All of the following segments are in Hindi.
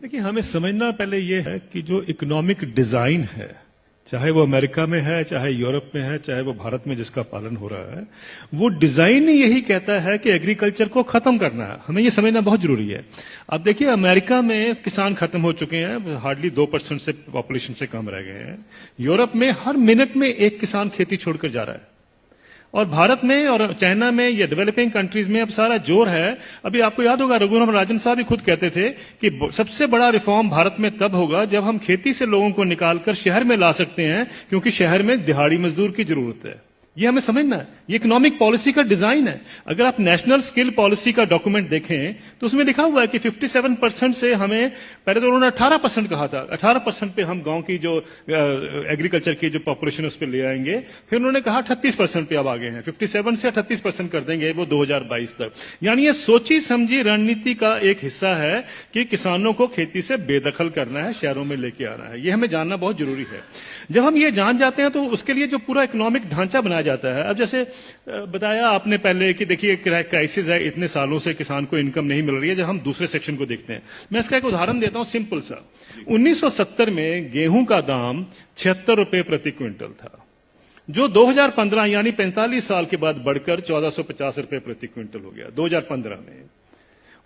देखिए, हमें समझना पहले ये है कि जो इकोनॉमिक डिजाइन है, चाहे वो अमेरिका में है, चाहे यूरोप में है, चाहे वो भारत में जिसका पालन हो रहा है, वो डिजाइन ही यही कहता है कि एग्रीकल्चर को खत्म करना है। हमें ये समझना बहुत जरूरी है। अब देखिए, अमेरिका में किसान खत्म हो चुके हैं, हार्डली 2% से पॉपुलेशन से कम रह गए हैं। यूरोप में हर मिनट में एक किसान खेती छोड़कर जा रहा है। और भारत में और चाइना में या डेवलपिंग कंट्रीज में अब सारा जोर है। अभी आपको याद होगा, रघुराम राजन साहब भी खुद कहते थे कि सबसे बड़ा रिफॉर्म भारत में तब होगा जब हम खेती से लोगों को निकालकर शहर में ला सकते हैं, क्योंकि शहर में दिहाड़ी मजदूर की जरूरत है। ये हमें समझना है, ये इकोनॉमिक पॉलिसी का डिजाइन है। अगर आप नेशनल स्किल पॉलिसी का डॉक्यूमेंट देखें तो उसमें लिखा हुआ है कि 57% से हमें, पहले तो उन्होंने 18% कहा था, 18% पे हम गांव की जो एग्रीकल्चर की जो पॉपुलेशन उस पर ले आएंगे। फिर उन्होंने कहा 38% पे अब आ गए हैं, 57 से 38% कर देंगे वो 2022 तक। यानी ये सोची समझी रणनीति का एक हिस्सा है कि किसानों को खेती से बेदखल करना है, शहरों में लेके आना है। ये हमें जानना बहुत जरूरी है। जब हम ये जान जाते हैं तो उसके लिए जो पूरा इकोनॉमिक ढांचा बनाया जाता है। अब जैसे बताया आपने पहले कि देखिए क्राइसिस है, इतने सालों से किसान को इनकम नहीं मिल रही है। जब हम दूसरे सेक्शन को देखते हैं, मैं इसका एक उदाहरण देता हूं सिंपल सा। 1970 में गेहूं का दाम 76 रुपए प्रति क्विंटल था, जो 2015 यानी 45 साल के बाद बढ़कर 1450 रुपए प्रति क्विंटल हो गया 2015 में।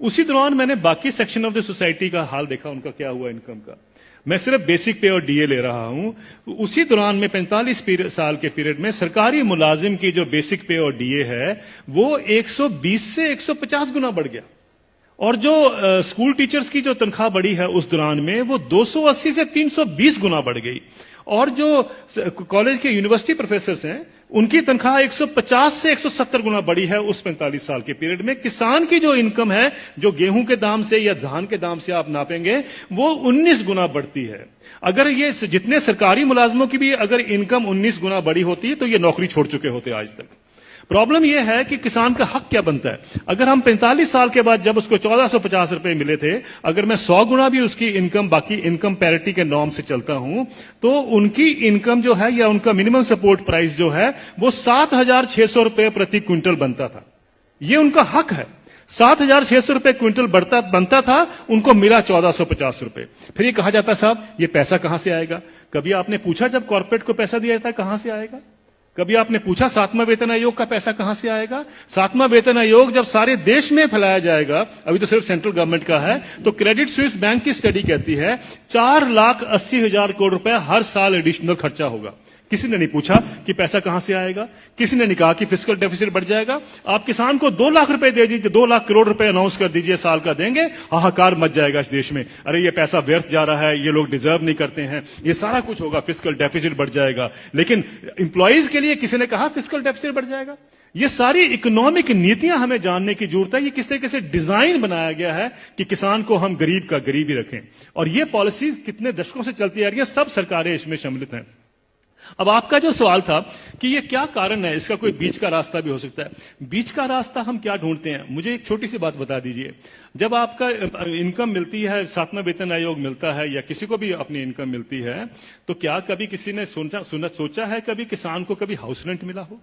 उसी दौरान मैंने बाकी सेक्शन ऑफ द सोसाइटी का हाल देखा, उनका क्या हुआ इनकम का। मैं सिर्फ बेसिक पे और डीए ले रहा हूं। उसी दौरान में 45 साल के पीरियड में सरकारी मुलाजिम की जो बेसिक पे और डीए है वो 120 से 150 गुना बढ़ गया। और जो स्कूल टीचर्स की जो तनख्वाह बढ़ी है उस दौरान में वो 280 से 320 गुना बढ़ गई। और जो कॉलेज के यूनिवर्सिटी प्रोफेसर्स हैं उनकी तनख्वाह 150 से 170 गुना बढ़ी है उस 45 साल के पीरियड में। किसान की जो इनकम है, जो गेहूं के दाम से या धान के दाम से आप नापेंगे, वो 19 गुना बढ़ती है। अगर ये जितने सरकारी मुलाजमों की भी अगर इनकम 19 गुना बढ़ी होती तो ये नौकरी छोड़ चुके होते आज तक। प्रॉब्लम यह है कि किसान का हक क्या बनता है। अगर हम 45 साल के बाद जब उसको 1450 रुपए मिले थे, अगर मैं 100 गुना भी उसकी इनकम बाकी इनकम पैरिटी के नॉर्म से चलता हूं, तो उनकी इनकम जो है या उनका मिनिमम सपोर्ट प्राइस जो है वो 7,600 रुपए प्रति क्विंटल बनता था। ये उनका हक है। 7,600 रुपए क्विंटल बनता था, उनको मिला 1,450 रुपए। फिर ये कहा जाता साहब ये पैसा कहां से आएगा। कभी आपने पूछा जब कॉर्पोरेट को पैसा दिया जाता है कहां से आएगा? कभी आपने पूछा 7वां वेतन आयोग का पैसा कहां से आएगा? 7वां वेतन आयोग जब सारे देश में फैलाया जाएगा, अभी तो सिर्फ सेंट्रल गवर्नमेंट का है, तो क्रेडिट स्विस बैंक की स्टडी कहती है 4,80,000 करोड़ रुपए हर साल एडिशनल खर्चा होगा। किसी ने नहीं पूछा कि पैसा कहां से आएगा। किसी ने नहीं कहा कि फिस्कल डेफिसिट बढ़ जाएगा। आप किसान को 2 लाख रुपए दे दीजिए, 2 लाख करोड़ रुपए अनाउंस कर दीजिए साल का देंगे, हाहाकार मच जाएगा इस देश में। अरे ये पैसा व्यर्थ जा रहा है, ये लोग डिजर्व नहीं करते हैं, ये सारा कुछ होगा, फिस्कल डेफिसिट बढ़ जाएगा। लेकिन इंप्लॉइज के लिए किसी ने कहा फिस्कल डेफिसिट बढ़ जाएगा। ये सारी इकोनॉमिक नीतियां हमें जानने की जरूरत है। ये किस तरीके से डिजाइन बनाया गया है कि किसान को हम गरीब का गरीब ही रखें। और ये पॉलिसी कितने दशकों से चलती आ रही है, सब सरकारें इसमें सम्मिलित हैं। अब आपका जो सवाल था कि ये क्या कारण है, इसका कोई बीच का रास्ता भी हो सकता है। बीच का रास्ता हम क्या ढूंढते हैं, मुझे एक छोटी सी बात बता दीजिए। जब आपका इनकम मिलती है, 7वां वेतन आयोग मिलता है या किसी को भी अपनी इनकम मिलती है, तो क्या कभी किसी ने सोचा है कभी किसान को कभी हाउस रेंट मिला हो,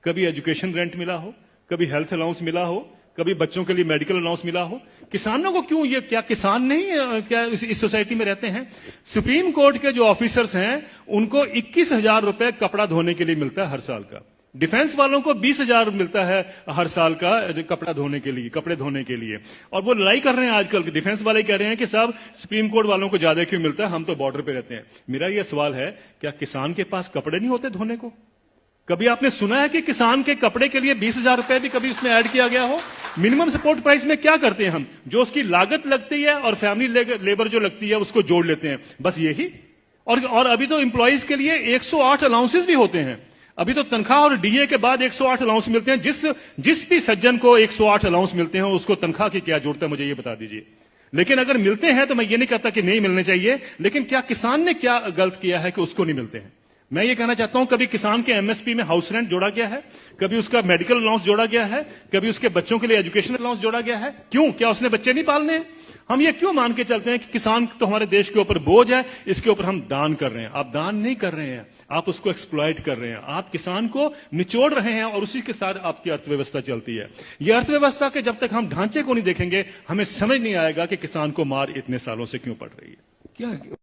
कभी एजुकेशन रेंट मिला हो, कभी हेल्थ अलाउंस मिला हो, कभी बच्चों के लिए मेडिकल अलाउंस मिला हो? किसानों को क्यों, ये क्या किसान नहीं क्या इस सोसाइटी में रहते हैं? सुप्रीम कोर्ट के जो ऑफिसर्स हैं उनको 21,000 रुपए कपड़ा धोने के लिए मिलता है हर साल का। डिफेंस वालों को 20,000 मिलता है हर साल का कपड़ा धोने के लिए, कपड़े धोने के लिए। और वो लड़ाई कर रहे हैं आजकल, डिफेंस वाले कह रहे हैं कि साहब सुप्रीम कोर्ट वालों को ज्यादा क्यों मिलता है, हम तो बॉर्डर पे रहते हैं। मेरा यह सवाल है, क्या किसान के पास कपड़े नहीं होते धोने को? कभी आपने सुना है कि किसान के कपड़े के लिए 20,000 रुपए भी कभी उसमें ऐड किया गया हो? मिनिमम सपोर्ट प्राइस में क्या करते हैं हम, जो उसकी लागत लगती है और फैमिली लेबर जो लगती है उसको जोड़ लेते हैं, बस यही। और अभी तो एम्प्लॉइज के लिए 108 अलाउंसेस भी होते हैं। अभी तो तनख्वाह और डीए के बाद 108 अलाउंस मिलते हैं। जिस भी सज्जन को 108 अलाउंस मिलते हैं उसको तनख्वाह की क्या जरूरत है, मुझे ये बता दीजिए। लेकिन अगर मिलते हैं तो मैं ये नहीं कहता कि नहीं मिलने चाहिए, लेकिन क्या किसान ने क्या गलत किया है कि उसको नहीं मिलते हैं? मैं ये कहना चाहता हूं, कभी किसान के एमएसपी में हाउस रेंट जोड़ा गया है, कभी उसका मेडिकल अलाउंस जोड़ा गया है, कभी उसके बच्चों के लिए एजुकेशन अलाउंस जोड़ा गया है? क्यों? क्या उसने बच्चे नहीं पालने हैं? हम ये क्यों मान के चलते हैं कि किसान तो हमारे देश के ऊपर बोझ है, इसके ऊपर हम दान कर रहे हैं? आप दान नहीं कर रहे हैं, आप उसको एक्सप्लॉइट कर रहे हैं, आप किसान को निचोड़ रहे हैं और उसी के साथ आपकी अर्थव्यवस्था चलती है। यह अर्थव्यवस्था के जब तक हम ढांचे को नहीं देखेंगे, हमें समझ नहीं आएगा कि किसान को मार इतने सालों से क्यों पड़ रही है। क्या